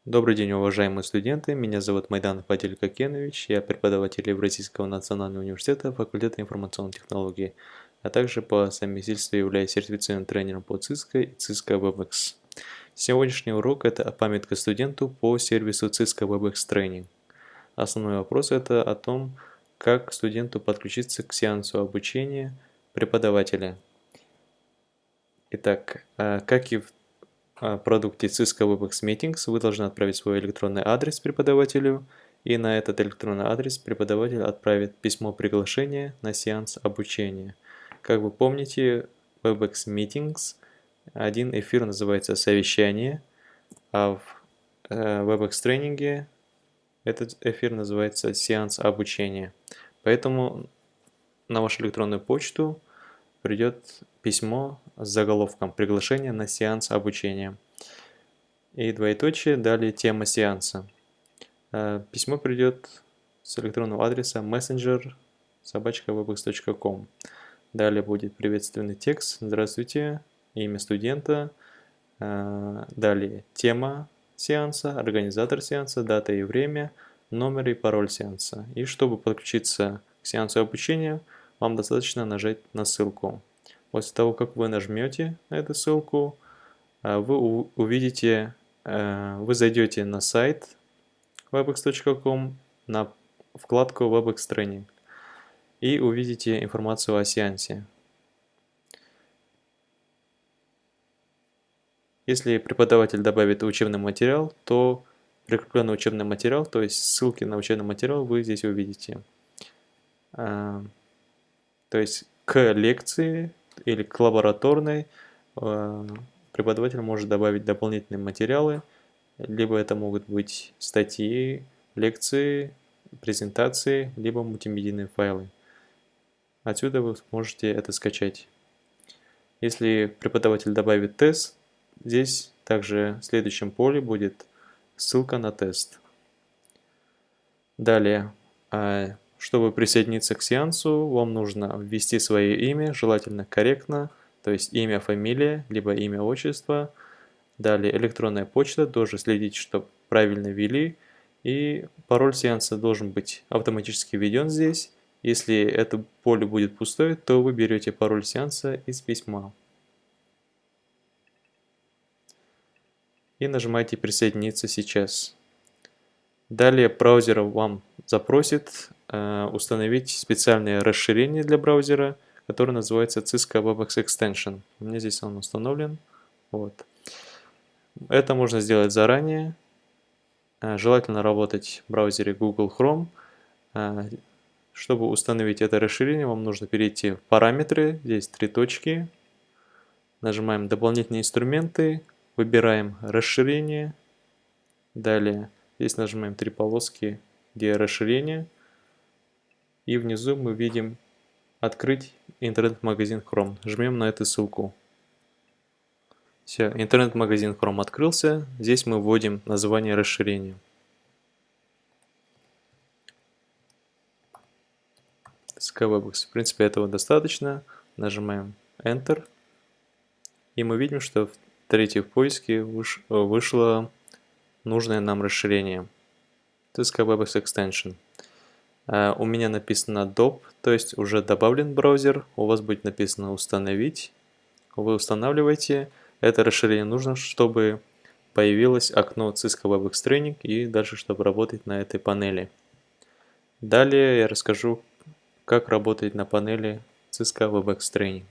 Добрый день, уважаемые студенты. Меня зовут Майданов Адиль Кокенович. Я преподаватель Евразийского национального университета факультета информационных технологий, а также по совместительству являюсь сертифицированным тренером по Cisco и Cisco WebEx. Сегодняшний урок – это памятка студенту по сервису Cisco WebEx Training. Основной вопрос – это о том, как студенту подключиться к сеансу обучения преподавателя. Итак, как и в продукте Cisco WebEx Meetings вы должны отправить свой электронный адрес преподавателю, и на этот электронный адрес преподаватель отправит письмо приглашения на сеанс обучения. Как вы помните, WebEx Meetings один эфир называется «Совещание», а в WebEx тренинге этот эфир называется «Сеанс обучения». Поэтому на вашу электронную почту придет письмо с заголовком «Приглашение на сеанс обучения». И двоеточие, далее тема сеанса. Письмо придет с электронного адреса messenger@webex.com. Далее будет приветственный текст «Здравствуйте», имя студента, далее тема сеанса, организатор сеанса, дата и время, номер и пароль сеанса. И чтобы подключиться к сеансу обучения, вам достаточно нажать на ссылку. После того, как вы нажмете на эту ссылку, вы увидите, вы зайдете на сайт webex.com, на вкладку WebEx Training и увидите информацию о сеансе. Если преподаватель добавит учебный материал, то прикрепленный учебный материал, то есть ссылки на учебный материал, вы здесь увидите. То есть к лекции или к лабораторной преподаватель может добавить дополнительные материалы, либо это могут быть статьи, лекции, презентации, либо мультимедийные файлы. Отсюда вы сможете это скачать. Если преподаватель добавит тест, здесь также в следующем поле будет ссылка на тест. Далее, чтобы присоединиться к сеансу, вам нужно ввести свое имя, желательно корректно, то есть имя, фамилия, либо имя, отчество. Далее электронная почта, тоже следите, чтобы правильно ввели. И пароль сеанса должен быть автоматически введен здесь. Если это поле будет пустое, то вы берете пароль сеанса из письма. И нажимаете «Присоединиться сейчас». Далее браузер вам запросит установить специальное расширение для браузера, которое называется Cisco WebEx Extension. У меня здесь он установлен. Вот. Это можно сделать заранее. Желательно работать в браузере Google Chrome. Чтобы установить это расширение, вам нужно перейти в параметры. Здесь 3 точки. Нажимаем «Дополнительные инструменты». Выбираем «Расширение». Далее здесь нажимаем 3 полоски, где расширение. И внизу мы видим «Открыть интернет-магазин Chrome». Жмем на эту ссылку. Все, интернет-магазин Chrome открылся. Здесь мы вводим название расширения. WebEx. В принципе, этого достаточно. Нажимаем Enter. И мы видим, что в третьем поиске вышло нужное нам расширение. Cisco WebEx Extension. У меня написано DOP, то есть уже добавлен браузер. У вас будет написано «Установить». Вы устанавливаете. Это расширение нужно, чтобы появилось окно Cisco WebEx Training и дальше, чтобы работать на этой панели. Далее я расскажу, как работать на панели Cisco WebEx Training.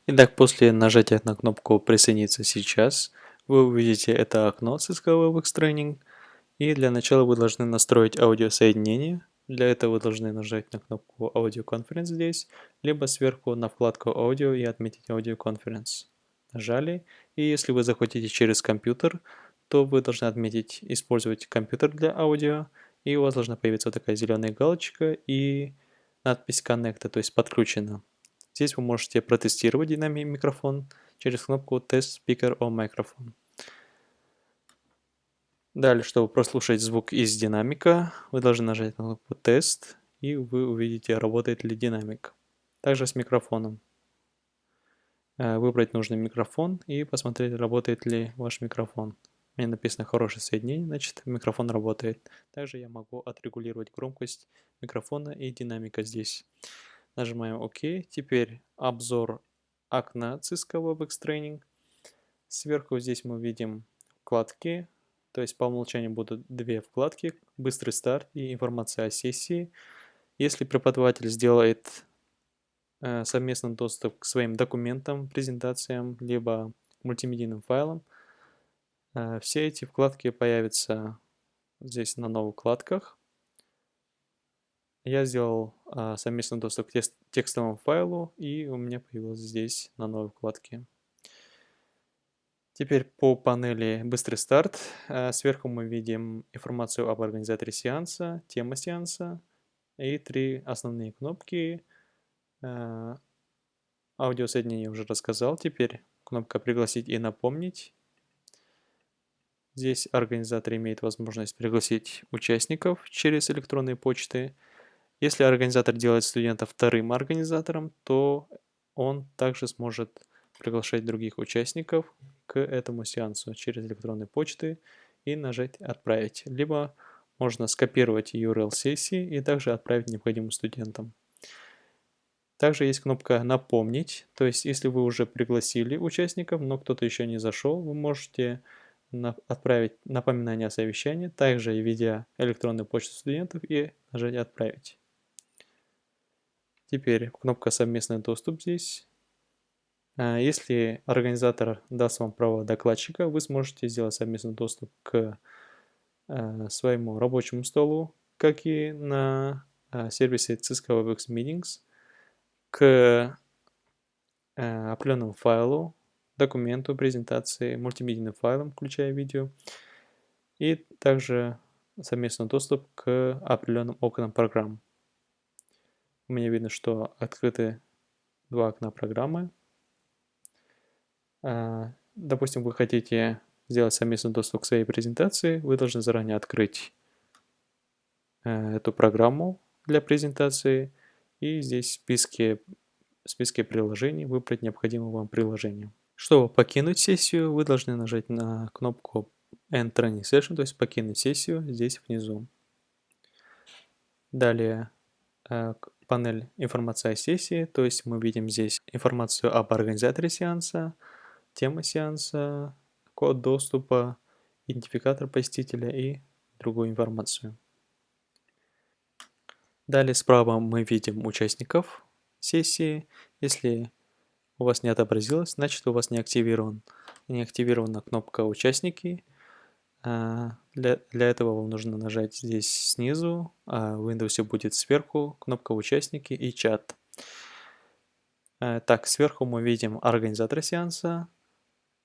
Итак, после нажатия на кнопку «Присоединиться сейчас» вы увидите это окно Cisco WebEx Training. И для начала вы должны настроить аудиосоединение. Для этого вы должны нажать на кнопку Audio Conference здесь, либо сверху на вкладку Аудио и отметить Audio Conference. Нажали. И если вы захотите через компьютер, то вы должны отметить «Использовать компьютер для аудио». И у вас должна появиться такая зеленая галочка и надпись Connect, то есть подключено. Здесь вы можете протестировать динамик микрофон через кнопку Test Speaker or Microphone. Далее, чтобы прослушать звук из динамика, вы должны нажать на кнопку «Тест», и вы увидите, работает ли динамик. Также с микрофоном. Выбрать нужный микрофон и посмотреть, работает ли ваш микрофон. Мне написано хорошее соединение, значит микрофон работает. Также я могу отрегулировать громкость микрофона и динамика здесь. Нажимаем ОК. Теперь обзор окна Cisco WebEx Training. Сверху здесь мы видим вкладки, то есть по умолчанию будут две вкладки: быстрый старт и информация о сессии. Если преподаватель сделает совместный доступ к своим документам, презентациям, либо мультимедийным файлам, все эти вкладки появятся здесь на новых вкладках. Я сделал совместный доступ к текстовому файлу, и у меня появилось здесь на новой вкладке. Теперь по панели «Быстрый старт». Сверху мы видим информацию об организаторе сеанса, тема сеанса и три основные кнопки. Аудиосоединение уже рассказал. Теперь кнопка «Пригласить и напомнить». Здесь организатор имеет возможность пригласить участников через электронные почты. Если организатор делает студента вторым организатором, то он также сможет приглашать других участников к этому сеансу через электронные почты и нажать «Отправить». Либо можно скопировать URL сессии и также отправить необходимым студентам. Также есть кнопка «Напомнить», то есть если вы уже пригласили участников, но кто-то еще не зашел, вы можете отправить напоминание о совещании, также введя электронную почту студентов и нажать «Отправить». Теперь кнопка «Совместный доступ» здесь. Если организатор даст вам право докладчика, вы сможете сделать совместный доступ к своему рабочему столу, как и на сервисе Cisco WebEx Meetings, к определенному файлу, документу, презентации, мультимедийным файлам, включая видео, и также совместный доступ к определенным окнам программ. У меня видно, что открыты два окна программы. Допустим, вы хотите сделать совместный доступ к своей презентации, вы должны заранее открыть эту программу для презентации и здесь в списке приложений выбрать необходимое вам приложение. Чтобы покинуть сессию, вы должны нажать на кнопку End Training Session, то есть покинуть сессию здесь внизу. Далее панель «Информация о сессии», то есть мы видим здесь информацию об организаторе сеанса, тема сеанса, код доступа, идентификатор посетителя и другую информацию. Далее справа мы видим участников сессии. Если у вас не отобразилось, значит у вас не активирована кнопка «Участники». Для этого вам нужно нажать здесь снизу, в Windows будет сверху кнопка «Участники» и «Чат». Так, сверху мы видим организатора сеанса,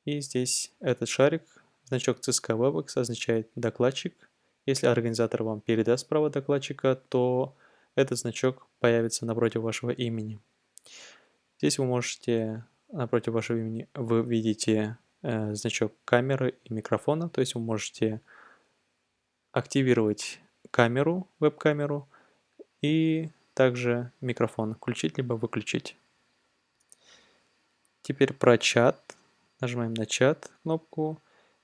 и здесь этот шарик, значок Cisco WebEx означает «Докладчик». Если организатор вам передаст право докладчика, то этот значок появится напротив вашего имени. Здесь вы можете, напротив вашего имени, вы видите значок камеры и микрофона, то есть вы можете активировать камеру, веб-камеру и также микрофон включить либо выключить. Теперь про чат. Нажимаем на чат кнопку,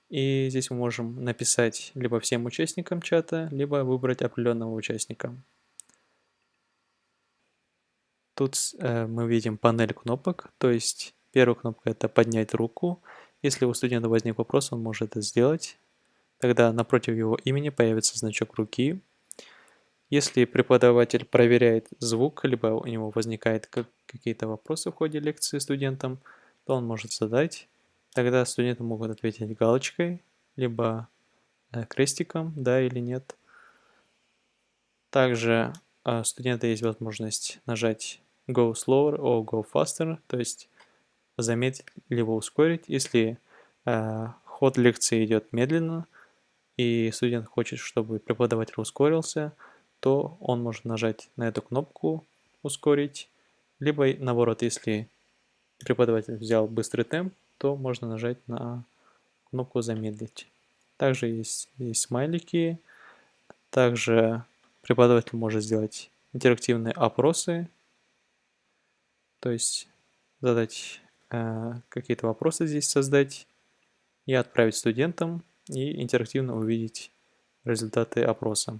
и здесь мы можем написать либо всем участникам чата, либо выбрать определенного участника. Тут мы видим панель кнопок, то есть первая кнопка это поднять руку. Если у студента возник вопрос, он может это сделать. Тогда напротив его имени появится значок руки. Если преподаватель проверяет звук, либо у него возникают какие-то вопросы в ходе лекции студентам, то он может задать. Тогда студенты могут ответить галочкой, либо крестиком, да или нет. Также у студента есть возможность нажать Go Slower or Go Faster, то есть замедлить либо ускорить. Если ход лекции идет медленно, и студент хочет, чтобы преподаватель ускорился, то он может нажать на эту кнопку «Ускорить», либо наоборот, если преподаватель взял быстрый темп, то можно нажать на кнопку «Замедлить». Также есть смайлики, также преподаватель может сделать интерактивные опросы, то есть задать какие-то вопросы здесь создать и отправить студентам. и интерактивно увидеть результаты опроса.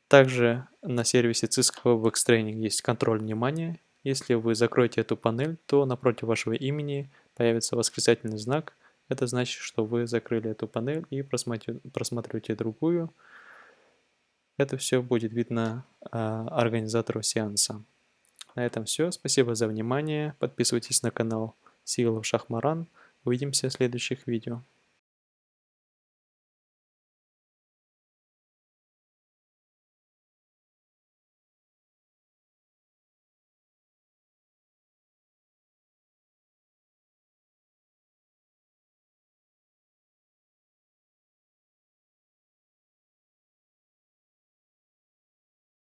Также на сервисе Cisco WebEx Training есть контроль внимания. Если вы закроете эту панель, то напротив вашего имени появится восклицательный знак. Это значит, что вы закрыли эту панель и просматриваете другую. Это все будет видно организатору сеанса. На этом все. Спасибо за внимание. Подписывайтесь на канал Сигалов Шахмаран. Увидимся в следующих видео.